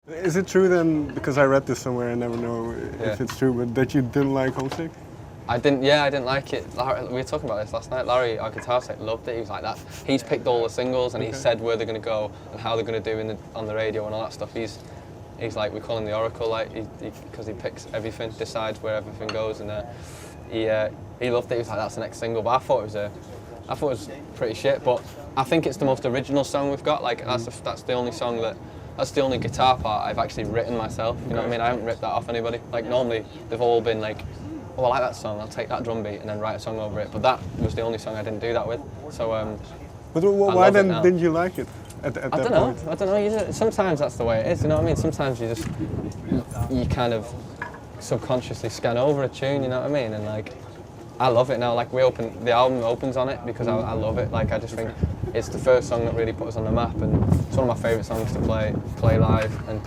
Is it true then, because I read this somewhere, I never know if it's true, but that you didn't like Homesick? I didn't like it. Larry, we were talking about this last night. Larry, our guitarist, loved it. He was like that. He's picked all the singles and he said where they're going to go and how they're going to do on the radio and all that stuff. He's like, we call him the Oracle, like, because he picks everything, decides where everything goes, and he loved it. He was like, that's the next single. But I thought it was pretty shit. But I think it's the most original song we've got. Like that's the only song that's the only guitar part I've actually written myself. You know what I mean? I haven't ripped that off anybody. Like normally they've all been like, oh, I like that song, I'll take that drum beat and then write a song over it. But that was the only song I didn't do that with. So. But why then didn't you like it at that point? I don't know. Sometimes that's the way it is. You know what I mean? Sometimes you kind of subconsciously scan over a tune. You know what I mean? And like, I love it now. Like the album opens on it because I love it. Like I just think it's the first song that really put us on the map, and it's one of my favourite songs to play live and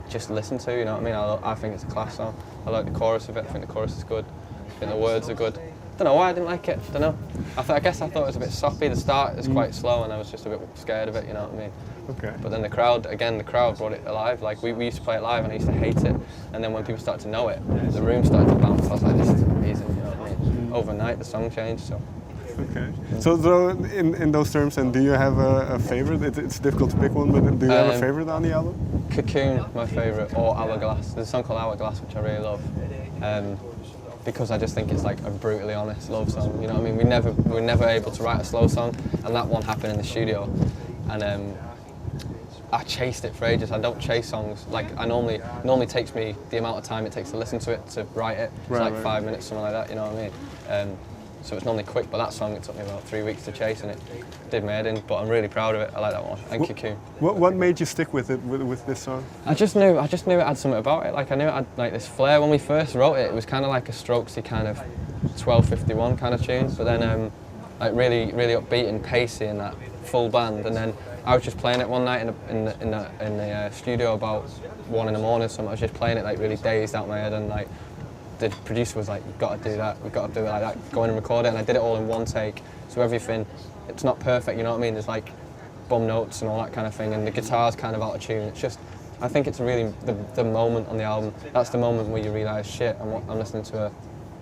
just listen to. You know what I mean? I think it's a class song. I like the chorus of it. I think the chorus is good. I think the words are good. Don't know why I didn't like it. Don't know. I guess I thought it was a bit soppy. The start is quite slow, and I was just a bit scared of it. You know what I mean? Okay. But then the crowd brought it alive. Like we used to play it live, and I used to hate it. And then when people started to know it, the room started to bounce. I was like, this is amazing. You know what I mean? Overnight, the song changed. So. Okay. So in those terms, then, do you have a favorite? It's difficult to pick one, but do you have a favorite on the album? Cocoon, my favorite, or Hourglass. There's a song called Hourglass, which I really love. Because I just think it's like a brutally honest love song. You know what I mean? We were never able to write a slow song, and that one happened in the studio. And I chased it for ages. I don't chase songs. Like normally takes me the amount of time it takes to listen to it, to write it. It's like 5 minutes, something like that. You know what I mean? So it's normally quick, but that song it took me about 3 weeks to chase, and it did my head in. But I'm really proud of it. I like that one. And Cocoon. What made you stick with it with this song? I just knew it had something about it. Like I knew it had like this flair. When we first wrote it, it was kind of like a Strokesy kind of 1251 kind of tune, but then like really upbeat and pacey and that full band. And then I was just playing it one night in the studio about 1 in the morning. So I was just playing it like really dazed out my head, and like. The producer was like, you've got to do that, we've got to do it like that, go in and record it, and I did it all in one take, so everything, it's not perfect, you know what I mean, there's like bum notes and all that kind of thing, and the guitar's kind of out of tune. It's just, I think it's really the moment on the album, that's the moment where you realise, shit, I'm listening to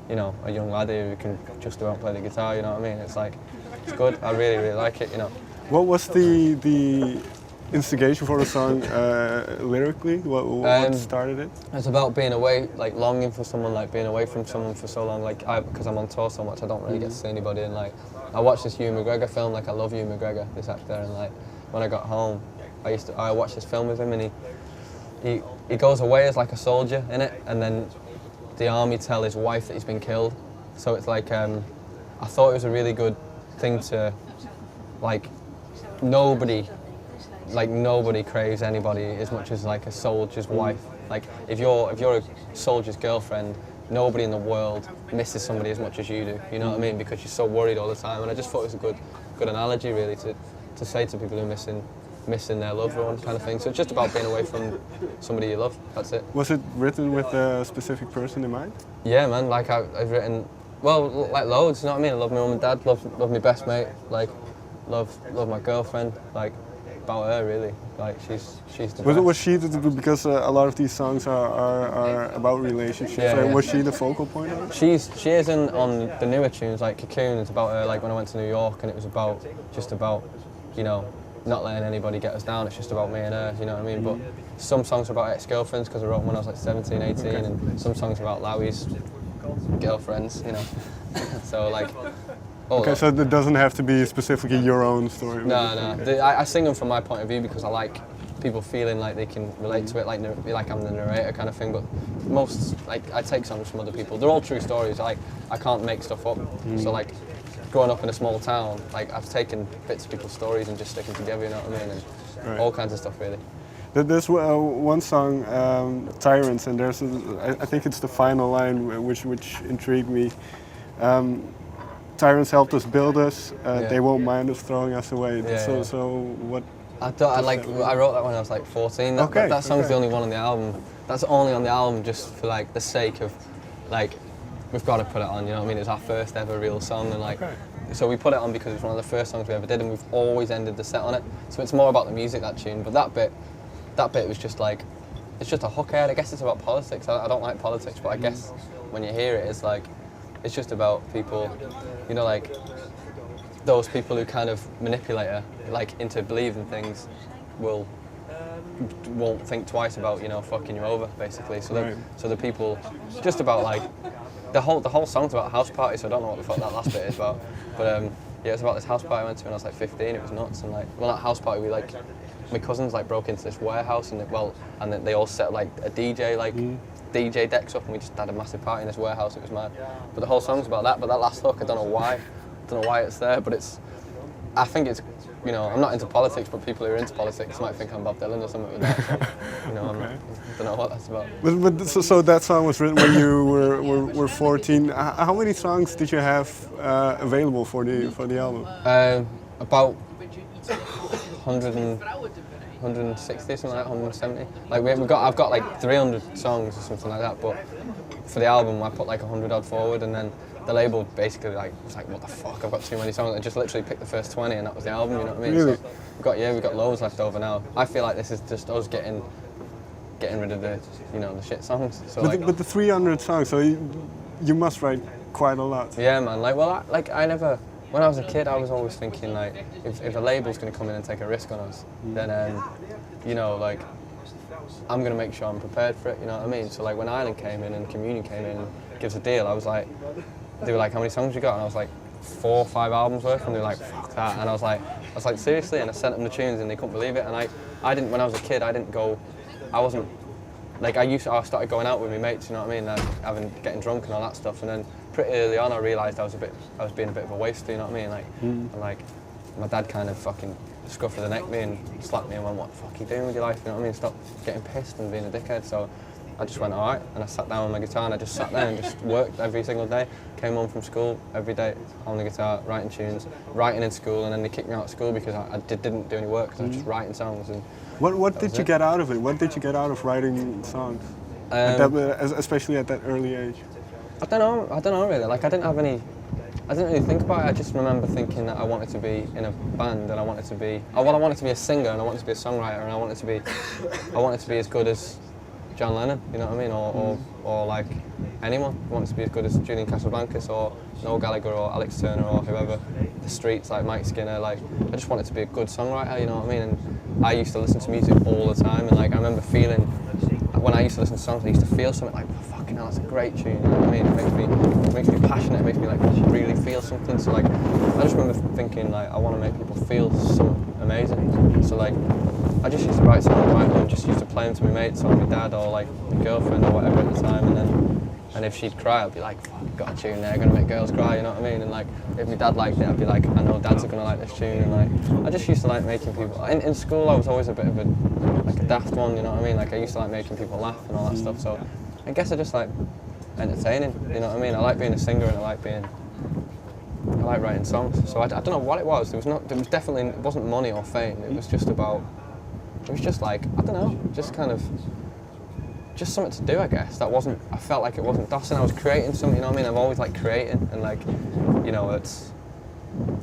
a young lad here who can just go out and play the guitar, you know what I mean, it's like, it's good, I really, really like it, you know. What was the instigation for the song lyrically? What started it? It's about being away, like longing for someone, like being away from someone for so long. Like because I'm on tour so much, I don't really get to see anybody. And like I watched this Ewan McGregor film. Like I love Ewan McGregor, this actor. And like when I got home, I watched this film with him, and he goes away as like a soldier in it, and then the army tell his wife that he's been killed. So it's like I thought it was a really good thing to like nobody craves anybody as much as like a soldier's wife. Like if you're a soldier's girlfriend, nobody in the world misses somebody as much as you do. You know what I mean? Because you're so worried all the time. And I just thought it was a good analogy really to say to people who are missing their loved one kind of thing. So it's just about being away from somebody you love. That's it. Was it written with a specific person in mind? Yeah, man. Like I've written, well, like loads. You know what I mean? I love my mum and dad. Love my best mate. Like love my girlfriend. Like. About her really, like she's the best. Was she because a lot of these songs are about relationships? Yeah, yeah. Was she the focal point of it? She is on the newer tunes, like Cocoon. It's about her, like when I went to New York, and it was about not letting anybody get us down. It's just about me and her, you know what I mean? But some songs are about ex-girlfriends because I wrote them when I was like 17, 18, okay. And some songs are about Lowie's girlfriends, you know. So like. Okay, so it doesn't have to be specifically your own story. No. I sing them from my point of view because I like people feeling like they can relate to it, like I'm the narrator kind of thing. But most, like, I take songs from other people. They're all true stories. I can't make stuff up. So like, growing up in a small town, like I've taken bits of people's stories and just stick them together. You know what I mean? And all kinds of stuff really. There's one song, Tyrants, and I think it's the final line which intrigued me. Tyrants helped us build us. They won't mind us throwing us away. So what? I wrote that when I was like 14. That song's the only one on the album. That's only on the album just for like the sake of like we've got to put it on. You know what I mean? It's our first ever real song, and like so we put it on because it's one of the first songs we ever did, and we've always ended the set on it. So it's more about the music, that tune. But that bit that bit was just like, it's just a hook I had. I guess it's about politics. I don't like politics, but I guess when you hear it, it's like, it's just about people, you know, like those people who kind of manipulate her, like into believing things, won't think twice about, you know, fucking you over, basically. So so the people, just about like, the whole song's about a house party, so I don't know what the fuck that last bit is about. But yeah, it's about this house party I went to when I was like 15. It was nuts, and like, well, that house party, we like, my cousins like broke into this warehouse, and and then they all set like a DJ DJ decks up, and we just had a massive party in this warehouse. It was mad. But the whole song's about that. But that last hook, I don't know why. I don't know why it's there, but I think it's, you know, I'm not into politics, but people who are into politics might think I'm Bob Dylan or something with that. So, you know, okay. I don't know what that's about. But so that song was written when you were 14. How many songs did you have available for the album? About 160, something like that, 170. Like I've got like 300 songs or something like that. But for the album, I put like 100 odd forward, and then the label basically was like, what the fuck, I've got too many songs. I just literally picked the first 20 and that was the album, you know what I mean? Really? So we've got loads left over now. I feel like this is just us getting rid of the, you know, the shit songs. So but the 300 songs, so you must write quite a lot. Yeah, man. Like, well, when I was a kid, I was always thinking like, if a label's going to come in and take a risk on us, then, you know, like, I'm going to make sure I'm prepared for it, you know what I mean? So like when Island came in and Communion came in and gives a deal, I was like, they were like, how many songs you got? And I was like, 4 or 5 albums worth, and they were like, fuck that. And I was like, seriously? And I sent them the tunes and they couldn't believe it. And I didn't, when I was a kid, I wasn't, like I started going out with my mates, you know what I mean? Like getting drunk and all that stuff. And then pretty early on I realised I was being a bit of a waster, you know what I mean? Like, and like, my dad kind of fucking scuffed the neck at me and slapped me and went, what the fuck are you doing with your life, you know what I mean? Stop getting pissed and being a dickhead. So I just went, all right, and I sat down on my guitar and I just sat there and just worked every single day. Came home from school every day on the guitar, writing tunes, writing in school, and then they kicked me out of school because I didn't do any work because I was just writing songs. And what did you get out of it? What did you get out of writing songs, especially at that early age? I don't know really. Like I didn't really think about it. I just remember thinking that I wanted to be in a band, and I wanted to be a singer, and I wanted to be a songwriter, and I wanted to be as good as John Lennon, you know what I mean, or like anyone who wants to be as good as Julian Casablancas or Noel Gallagher or Alex Turner or whoever, the streets like Mike Skinner. Like I just wanted to be a good songwriter, you know what I mean. And I used to listen to music all the time, and like I remember feeling when I used to listen to songs, I used to feel something like, fucking hell, that's a great tune, you know what I mean. It makes me passionate, it makes me like really feel something. So like I just remember thinking like I want to make people feel something amazing. So like I just used to write songs right and just used to play them to my mates or my dad or like my girlfriend or whatever at the time, and if she'd cry I'd be like, fuck, got a tune there, gonna make girls cry, you know what I mean? And like if my dad liked it I'd be like, I know dads are gonna like this tune. And like I just used to like making people, in school I was always a bit of a daft one, you know what I mean? Like I used to like making people laugh and all that stuff, so I guess I just like entertaining, you know what I mean? I like being a singer and I like writing songs. So I don't know what it was. It wasn't money or fame. It was just like, I don't know, just something to do, I guess. I felt like it wasn't Dawson. I was creating something, you know what I mean? I've always like creating, and like, you know, it's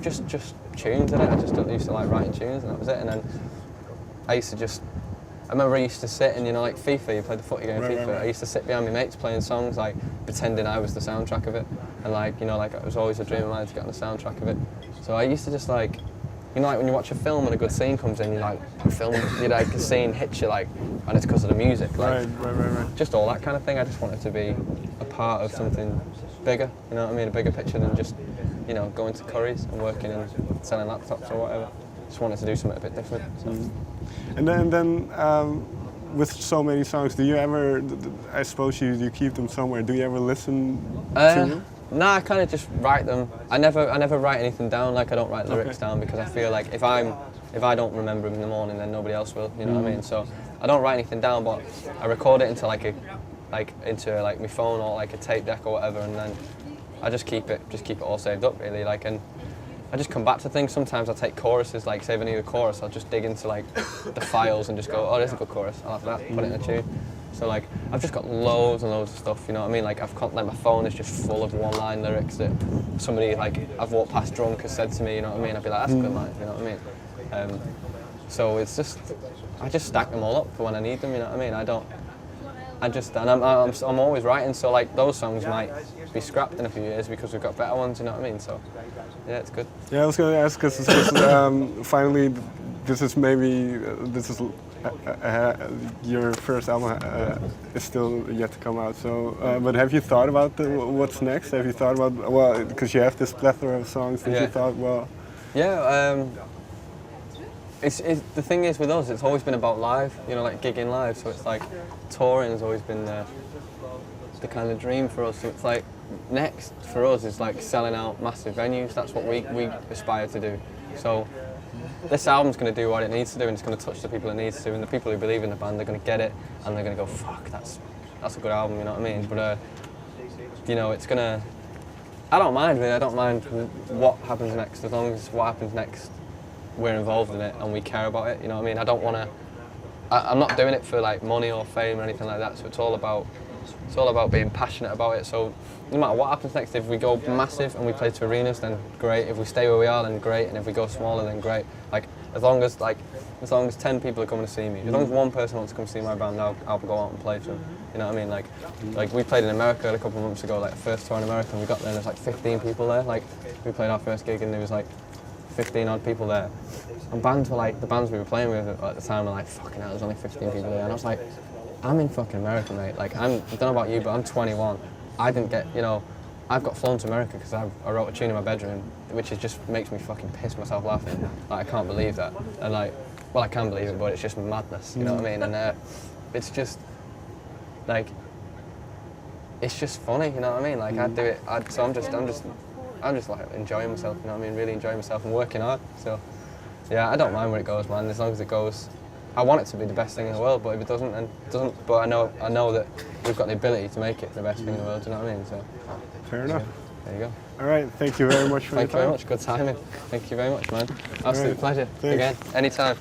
just tunes in it. I just used to like writing tunes, and that was it. And then I remember I used to sit and, you know, like FIFA, you played the footy game, FIFA. Right. I used to sit behind my mates playing songs, like pretending I was the soundtrack of it. And like, you know, like it was always a dream of mine to get on the soundtrack of it. So I used to just like, you know, like when you watch a film and a good scene comes in, a scene hits you like, and it's because of the music. Like, right. Just all that kind of thing. I just wanted to be a part of something bigger, you know what I mean? A bigger picture than just, you know, going to Curry's and working and selling laptops or whatever. Just wanted to do something a bit different. So. And then with so many songs, do you ever, I suppose you keep them somewhere, do you ever listen to them? No, I kind of just write them. I never write anything down. Like I don't write lyrics down because I feel like if I don't remember them in the morning, then nobody else will. You know what I mean? So I don't write anything down, but I record it into into my phone or like a tape deck or whatever, and then I just keep it all saved up really. Like, and I just come back to things. Sometimes I take choruses. Like say if I need a chorus, I'll just dig into like the files and just go, oh, there's a good chorus. I'll have that. Put it in a tune. So like I've just got loads and loads of stuff, you know what I mean? Like like my phone is just full of one-line lyrics that somebody like I've walked past drunk has said to me, you know what I mean? I'd be like, that's a good line, you know what I mean? So it's just, I just stack them all up for when I need them. You know what I mean? And I'm always writing. So like those songs might be scrapped in a few years because we've got better ones. You know what I mean? So yeah, it's good. Yeah, I was going to ask because finally, this is your first album is still yet to come out. So, but have you thought about what's next? Have you thought about because you have this plethora of songs that you thought Yeah. The thing is with us, it's always been about live. You know, like gigging live. So it's like touring has always been the kind of dream for us. So it's like next for us is like selling out massive venues. That's what we aspire to do. So this album's going to do what it needs to do, and it's going to touch the people it needs to, and the people who believe in the band are going to get it, and they're going to go, fuck, that's a good album, you know what I mean? But you know, it's going to, I don't mind really, I don't mind what happens next, as long as what happens next, we're involved in it and we care about it, you know what I mean? I don't want to, I'm not doing it for like money or fame or anything like that, so it's all about being passionate about it. So no matter what happens next, if we go massive and we play to arenas, then great. If we stay where we are, then great. And if we go smaller, then great. Like as long as 10 people are coming to see me, as long as one person wants to come see my band, I'll go out and play to them. You know what I mean? Like we played in America a couple of months ago, like first tour in America, and we got there and there's like 15 people there. Like we played our first gig and there was like 15 odd people there. And bands were like, the bands we were playing with at the time were like, fucking hell, there's only 15 people there. And I was like, I'm in fucking America, mate. Like I don't know about you, but I'm 21. I didn't get, you know, I've got flown to America because I wrote a tune in my bedroom, which just makes me fucking piss myself laughing. Like I can't believe that. And like, well, I can believe it, but it's just madness. You know what I mean? And it's just like, it's just funny. You know what I mean? Like I do it. So I'm just like enjoying myself. You know what I mean? Really enjoying myself and working hard. So yeah, I don't mind where it goes, man. As long as it goes. I want it to be the best thing in the world, but if it doesn't, then it doesn't. But I know that we've got the ability to make it the best thing in the world. Do you know what I mean? So fair enough. There you go. All right. Thank you very much for your time. Thank you very much. Good timing. Thank you very much, man. Absolute pleasure. Thanks. Again, anytime.